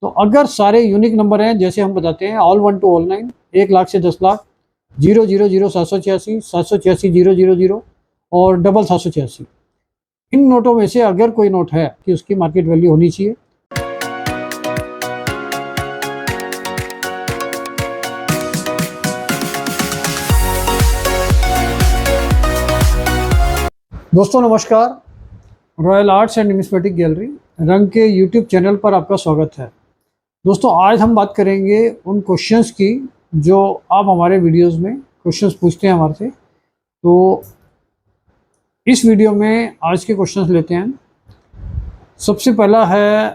तो अगर सारे यूनिक नंबर हैं, जैसे हम बताते हैं ऑल 1 टू ऑल 9, 1 लाख से 10 लाख, 000 786, 786 000 और 7786, इन नोटों में से अगर कोई नोट है कि उसकी मार्केट वैल्यू होनी चाहिए। दोस्तों नमस्कार, royal arts and numismatic gallery रंग के यूट्यूब चैनल पर आपका स्वागत है। दोस्तों आज हम बात करेंगे उन क्वेश्चंस की जो आप हमारे वीडियोस में क्वेश्चंस पूछते हैं हमारे से। तो इस वीडियो में आज के क्वेश्चंस लेते हैं। सबसे पहला है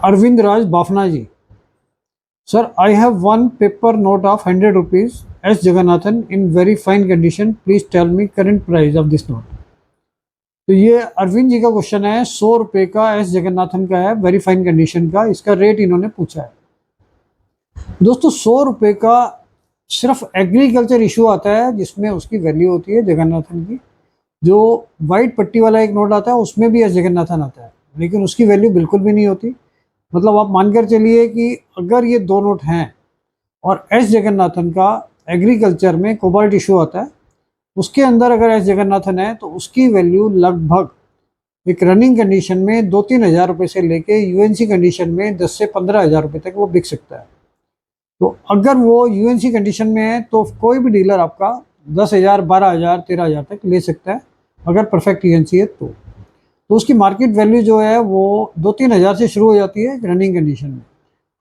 Arvind Raj Bafna ji. Sir, I have one paper note of 100 rupees S Jagannathan in very fine condition, please tell me current price of this note. तो ये अरविंद जी का क्वेश्चन है, 100 रुपये का एस जगन्नाथन का है, वेरी फाइन कंडीशन का, इसका रेट इन्होंने पूछा है। दोस्तों 100 रुपये का सिर्फ एग्रीकल्चर इशू आता है जिसमें उसकी वैल्यू होती है जगन्नाथन की। जो वाइट पट्टी वाला एक नोट आता है उसमें भी एस जगन्नाथन आता है, लेकिन उसकी वैल्यू बिल्कुल भी नहीं होती। मतलब आप मानकर चलिए कि अगर ये दो नोट हैं और एस जगन्नाथन का एग्रीकल्चर में कोबाल्ट इशू आता है, उसके अंदर अगर एस जगन्नाथन है तो उसकी वैल्यू लगभग एक रनिंग कंडीशन में 2-3 हज़ार रुपये से लेके यूएनसी कंडीशन में 10 से 15 हज़ार रुपये तक वो बिक सकता है। तो अगर वो यूएनसी कंडीशन में है तो कोई भी डीलर आपका 10,000, 12,000, 13,000 तक ले सकता है अगर परफेक्ट यूएनसी है तो उसकी मार्केट वैल्यू जो है वो 2-3 हज़ार से शुरू हो जाती है रनिंग कंडीशन में।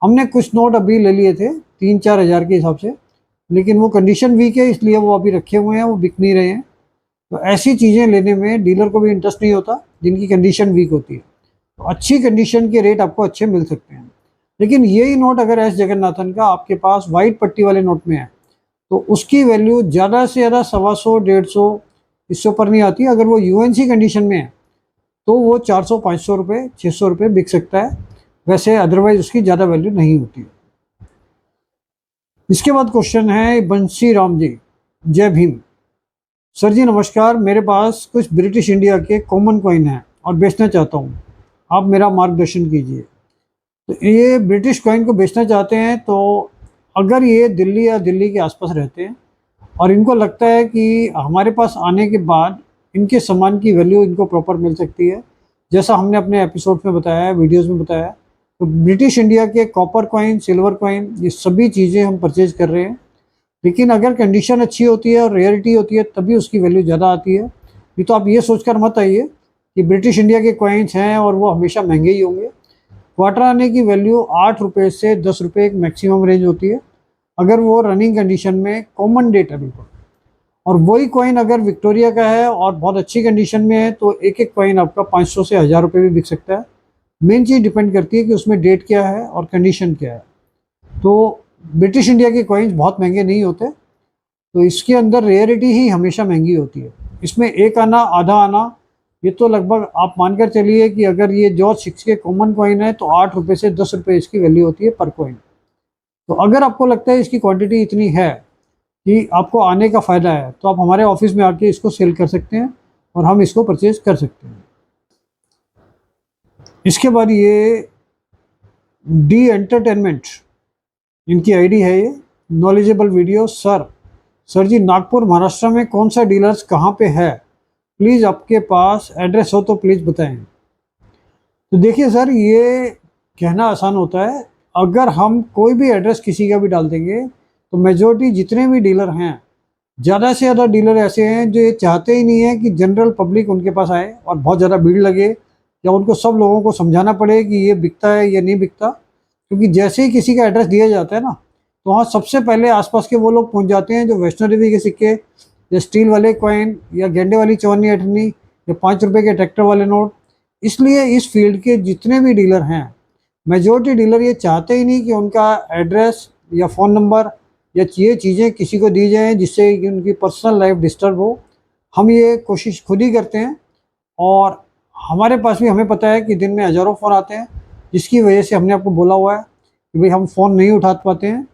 हमने कुछ नोट अभी ले लिए थे 3-4 हज़ार के हिसाब से, लेकिन वो कंडीशन वीक है इसलिए वो अभी रखे हुए हैं, वो बिक नहीं रहे हैं। तो ऐसी चीज़ें लेने में डीलर को भी इंटरेस्ट नहीं होता जिनकी कंडीशन वीक होती है। तो अच्छी कंडीशन के रेट आपको अच्छे मिल सकते हैं। लेकिन यही नोट अगर एस जगन्नाथन का आपके पास वाइट पट्टी वाले नोट में है तो उसकी वैल्यू ज़्यादा से ज़्यादा 125, 150, इससे ऊपर नहीं आती। अगर वो यूएनसी कंडीशन में है तो वो 400, 500 रुपये, 600 रुपये बिक सकता है, वैसे अदरवाइज उसकी ज़्यादा वैल्यू नहीं होती। इसके बाद क्वेश्चन है बंसी राम जी, जय भीम। सर जी नमस्कार, मेरे पास कुछ ब्रिटिश इंडिया के कॉमन कॉइन हैं और बेचना चाहता हूँ, आप मेरा मार्गदर्शन कीजिए। तो ये ब्रिटिश कॉइन को बेचना चाहते हैं, तो अगर ये दिल्ली या दिल्ली के आसपास रहते हैं और इनको लगता है कि हमारे पास आने के बाद इनके सामान की वैल्यू इनको प्रॉपर मिल सकती है, जैसा हमने अपने एपिसोड में बताया है, वीडियोज़ में बताया है, तो ब्रिटिश इंडिया के कॉपर कॉइन, सिल्वर कॉइन, ये सभी चीज़ें हम परचेज कर रहे हैं। लेकिन अगर कंडीशन अच्छी होती है और रेयरिटी होती है तभी उसकी वैल्यू ज़्यादा आती है। नहीं तो आप ये सोचकर मत आइए कि ब्रिटिश इंडिया के कॉइन्स हैं और वो हमेशा महंगे ही होंगे। क्वार्टर आने की वैल्यू 8 रुपये से 10 रुपये एक मैक्सिमम रेंज होती है अगर वो रनिंग कंडीशन में कॉमन डेट है बिल्कुल। और वही कॉइन अगर विक्टोरिया का है और बहुत अच्छी कंडीशन में है तो एक एक कॉइन आपका 500 से 1000 रुपये भी बिक सकता है। मेन चीज़ डिपेंड करती है कि उसमें डेट क्या है और कंडीशन क्या है। तो ब्रिटिश इंडिया के कॉइन्स बहुत महंगे नहीं होते, तो इसके अंदर रेयरिटी ही हमेशा महंगी होती है। इसमें एक आना, आधा आना, ये तो लगभग आप मानकर चलिए कि अगर ये जॉर्ज 6 के कॉमन कॉइन है तो 8 रुपये से 10 रुपये इसकी वैल्यू होती है पर कॉइन। तो अगर आपको लगता है इसकी क्वांटिटी इतनी है कि आपको आने का फ़ायदा है तो आप हमारे ऑफिस में आके इसको सेल कर सकते हैं और हम इसको परचेज कर सकते हैं। इसके बाद ये डी एंटरटेनमेंट, इनकी आईडी है ये, नॉलेजेबल वीडियो। सर जी नागपुर महाराष्ट्र में कौन सा डीलर्स कहाँ पे है, प्लीज़ आपके पास एड्रेस हो तो प्लीज़ बताएं। तो देखिए सर, ये कहना आसान होता है, अगर हम कोई भी एड्रेस किसी का भी डाल देंगे तो मेजॉरिटी जितने भी डीलर हैं, ज़्यादा से ज़्यादा डीलर ऐसे हैं जो ये चाहते ही नहीं है कि जनरल पब्लिक उनके पास आए और बहुत ज़्यादा भीड़ लगे या उनको सब लोगों को समझाना पड़े कि ये बिकता है या नहीं बिकता। क्योंकि जैसे ही किसी का एड्रेस दिया जाता है ना, तो वहाँ सबसे पहले आसपास के वो लोग पहुँच जाते हैं जो वैष्णो देवी के सिक्के या स्टील वाले कॉइन या गेंडे वाली 54 अठन्नी या 5 रुपये के ट्रैक्टर वाले नोट। इसलिए इस फील्ड के जितने भी डीलर हैं, मेजॉरिटी डीलर ये चाहते ही नहीं कि उनका एड्रेस या फ़ोन नंबर या ये चीज़ें किसी को दी जाएँ जिससे कि उनकी पर्सनल लाइफ डिस्टर्ब हो। हम ये कोशिश खुद ही करते हैं और हमारे पास भी हमें पता है कि दिन में हज़ारों फ़ोन आते हैं, जिसकी वजह से हमने आपको बोला हुआ है कि भाई हम फ़ोन नहीं उठा पाते हैं।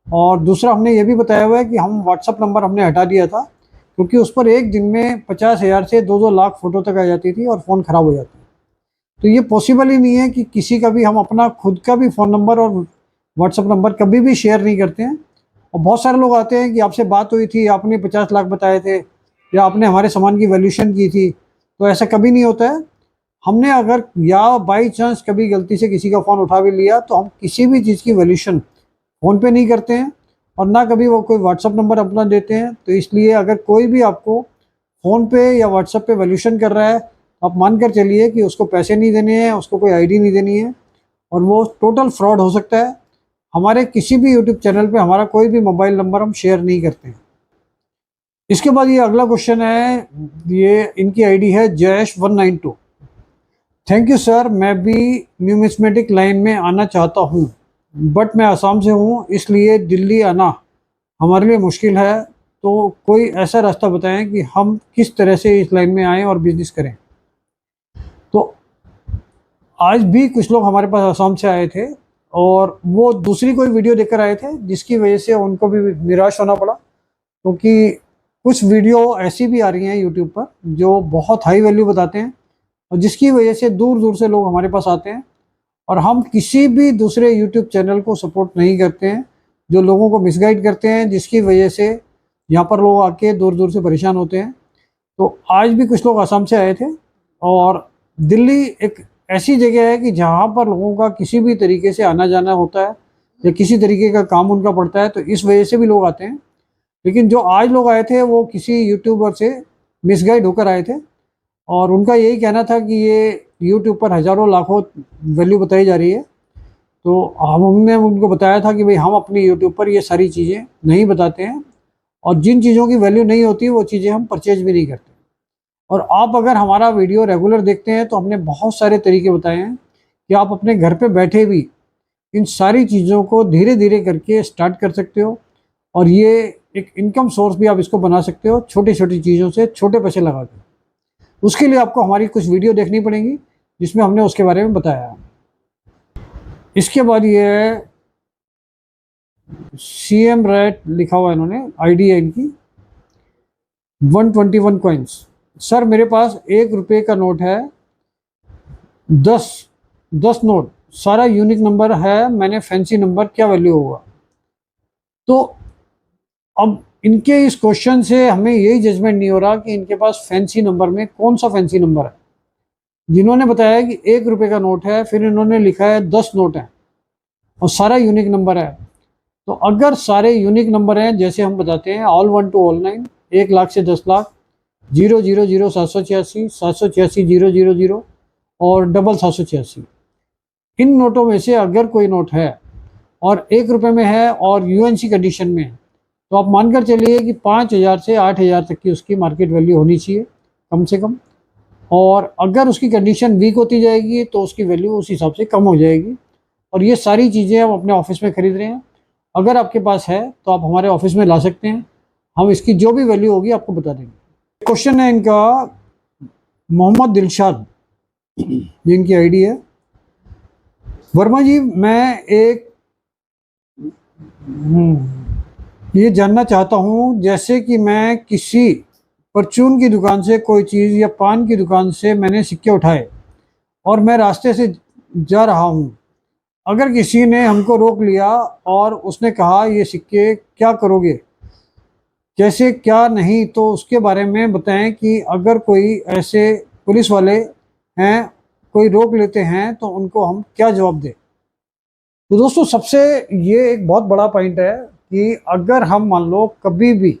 और दूसरा हमने ये भी बताया हुआ है कि हम व्हाट्सअप नंबर हमने हटा दिया था क्योंकि उस पर एक दिन में 50,000 से 2-2 लाख फ़ोटो तक आ जाती थी और फ़ोन ख़राब हो जाता है। तो ये पॉसिबल ही नहीं है कि किसी का भी हम अपना खुद का भी फ़ोन नंबर और व्हाट्सअप नंबर कभी भी शेयर नहीं करते हैं। और बहुत सारे लोग आते हैं कि आपसे बात हुई थी, आपने 50 लाख बताए थे या आपने हमारे सामान की वैल्यूएशन की थी, तो ऐसा कभी नहीं होता है। हमने अगर या बाई चांस कभी गलती से किसी का फ़ोन उठा भी लिया तो हम किसी भी चीज़ की वैल्यूएशन फ़ोन पे नहीं करते हैं और ना कभी वो कोई व्हाट्सअप नंबर अपना देते हैं। तो इसलिए अगर कोई भी आपको फ़ोन पे या व्हाट्सएप पे वैल्यूएशन कर रहा है, आप मान कर चलिए कि उसको पैसे नहीं देने हैं, उसको कोई आईडी नहीं देनी है और वो टोटल फ्रॉड हो सकता है। हमारे किसी भी यूट्यूब चैनल पे हमारा कोई भी मोबाइल नंबर हम शेयर नहीं करते हैं। इसके बाद ये अगला क्वेश्चन है, ये इनकी आईडी है जयेश192। थैंक यू सर, मैं भी न्यूमिस्मेटिक लाइन में आना चाहता हूँ, बट मैं आसाम से हूँ, इसलिए दिल्ली आना हमारे लिए मुश्किल है। तो कोई ऐसा रास्ता बताएं कि हम किस तरह से इस लाइन में आएँ और बिजनेस करें। तो आज भी कुछ लोग हमारे पास आसाम से आए थे और वो दूसरी कोई वीडियो देखकर आए थे, जिसकी वजह से उनको भी निराश होना पड़ा, क्योंकि कुछ वीडियो ऐसी भी आ रही हैं यूट्यूब पर जो बहुत हाई वैल्यू बताते हैं और जिसकी वजह से दूर दूर से लोग हमारे पास आते हैं। और हम किसी भी दूसरे यूट्यूब चैनल को सपोर्ट नहीं करते हैं जो लोगों को मिसगाइड करते हैं, जिसकी वजह से यहाँ पर लोग आके दूर दूर से परेशान होते हैं। तो आज भी कुछ लोग असम से आए थे और दिल्ली एक ऐसी जगह है कि जहाँ पर लोगों का किसी भी तरीके से आना जाना होता है या किसी तरीके का काम उनका पड़ता है, तो इस वजह से भी लोग आते हैं। लेकिन जो आज लोग आए थे वो किसी यूट्यूबर से मिसगाइड होकर आए थे और उनका यही कहना था कि ये यूट्यूब पर हज़ारों लाखों वैल्यू बताई जा रही है। तो हमने उनको बताया था कि भाई हम अपनी यूट्यूब पर ये सारी चीज़ें नहीं बताते हैं और जिन चीज़ों की वैल्यू नहीं होती वो चीज़ें हम परचेज भी नहीं करते। और आप अगर हमारा वीडियो रेगुलर देखते हैं तो हमने बहुत सारे तरीके बताए हैं कि आप अपने घर पे बैठे भी इन सारी चीज़ों को धीरे धीरे करके स्टार्ट कर सकते हो और ये एक इनकम सोर्स भी आप इसको बना सकते हो छोटी छोटी चीज़ों से छोटे पैसे लगा के। उसके लिए आपको हमारी कुछ वीडियो देखनी पड़ेंगी जिसमें हमने उसके बारे में बताया है। इसके बाद ये है CM रैट लिखा हुआ है, इन्होंने आईडी है इनकी 121 कॉइन्स। सर मेरे पास 1 रुपये का नोट है, 10 नोट, सारा यूनिक नंबर है, मैंने फैंसी नंबर, क्या वैल्यू होगा। तो अब इनके इस क्वेश्चन से हमें यही जजमेंट नहीं हो रहा कि इनके पास फैंसी नंबर में कौन सा फैंसी नंबर है। जिन्होंने बताया कि 1 रुपये का नोट है, फिर इन्होंने लिखा है 10 नोट हैं और सारा यूनिक नंबर है। तो अगर सारे यूनिक नंबर हैं जैसे हम बताते हैं ऑल 1 to ऑल 9, 1 लाख से 10 लाख, 000 786 786 000 और 786, इन नोटों में से अगर कोई नोट है और 1 रुपये में है और यूएनसी कंडीशन में है, तो आप मानकर चलिए कि 5,000 से 8,000 तक की उसकी मार्केट वैल्यू होनी चाहिए कम से कम। और अगर उसकी कंडीशन वीक होती जाएगी तो उसकी वैल्यू उस हिसाब से कम हो जाएगी। और ये सारी चीज़ें हम अपने ऑफिस में ख़रीद रहे हैं। अगर आपके पास है तो आप हमारे ऑफिस में ला सकते हैं, हम इसकी जो भी वैल्यू होगी आपको बता देंगे। क्वेश्चन है इनका मोहम्मद दिलशाद, जिनकी आईडी है। वर्मा जी, मैं एक ये जानना चाहता हूँ, जैसे कि मैं किसी परचून की दुकान से कोई चीज़ या पान की दुकान से मैंने सिक्के उठाए और मैं रास्ते से जा रहा हूँ, अगर किसी ने हमको रोक लिया और उसने कहा ये सिक्के क्या करोगे, कैसे क्या नहीं, तो उसके बारे में बताएं कि अगर कोई ऐसे पुलिस वाले हैं कोई रोक लेते हैं तो उनको हम क्या जवाब दें। तो दोस्तों सबसे ये एक बहुत बड़ा पॉइंट है कि अगर हम मान लो कभी भी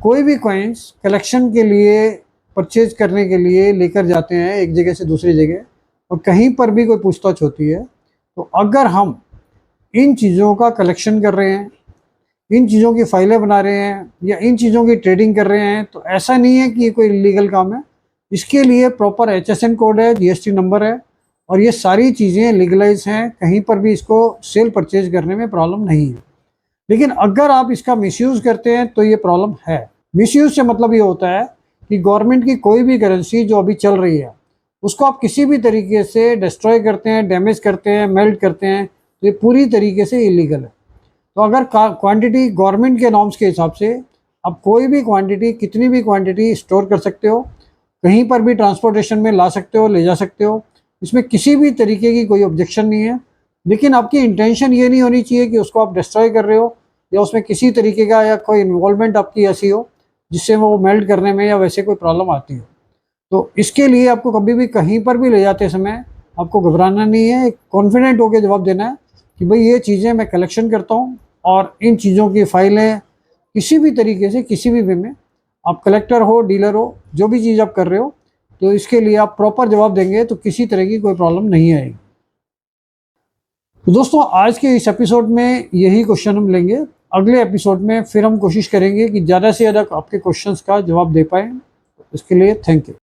कोई भी कॉइन्स कलेक्शन के लिए परचेज करने के लिए लेकर जाते हैं एक जगह से दूसरी जगह और कहीं पर भी कोई पूछताछ होती है, तो अगर हम इन चीज़ों का कलेक्शन कर रहे हैं, इन चीज़ों की फाइलें बना रहे हैं या इन चीज़ों की ट्रेडिंग कर रहे हैं, तो ऐसा नहीं है कि ये कोई इलीगल काम है। इसके लिए प्रॉपर HSN कोड है, GST नंबर है और ये सारी चीज़ें लीगलाइज हैं, कहीं पर भी इसको सेल परचेज करने में प्रॉब्लम नहीं है। लेकिन अगर आप इसका मिसयूज़ करते हैं तो ये प्रॉब्लम है। मिसयूज़ से मतलब ये होता है कि गवर्नमेंट की कोई भी करेंसी जो अभी चल रही है उसको आप किसी भी तरीके से डिस्ट्रॉय करते हैं, डैमेज करते हैं, मेल्ट करते हैं, तो ये पूरी तरीके से इलीगल है। तो अगर क्वांटिटी गवर्नमेंट के नॉर्म्स के हिसाब से आप कोई भी क्वांटिटी, कितनी भी क्वांटिटी स्टोर कर सकते हो, कहीं पर भी ट्रांसपोर्टेशन में ला सकते हो, ले जा सकते हो, इसमें किसी भी तरीके की कोई ऑब्जेक्शन नहीं है, लेकिन आपकी इंटेंशन ये नहीं होनी चाहिए कि उसको आप डिस्ट्रॉय कर रहे हो या उसमें किसी तरीके का या कोई इन्वॉल्वमेंट आपकी ऐसी हो जिससे वो मेल्ट करने में या वैसे कोई प्रॉब्लम आती हो। तो इसके लिए आपको कभी भी कहीं पर भी ले जाते समय आपको घबराना नहीं है, एक कॉन्फिडेंट होकर जवाब देना है कि भाई ये चीज़ें मैं कलेक्शन करता हूँ और इन चीज़ों की फाइलें किसी भी तरीके से किसी भी वे में, आप कलेक्टर हो डीलर हो जो भी चीज़ आप कर रहे हो, तो इसके लिए आप प्रॉपर जवाब देंगे तो किसी तरह की कोई प्रॉब्लम नहीं आएगी। तो दोस्तों आज के इस एपिसोड में यही क्वेश्चन हम लेंगे। अगले एपिसोड में फिर हम कोशिश करेंगे कि ज़्यादा से ज़्यादा आपके क्वेश्चंस का जवाब दे पाएँ। इसके लिए थैंक यू।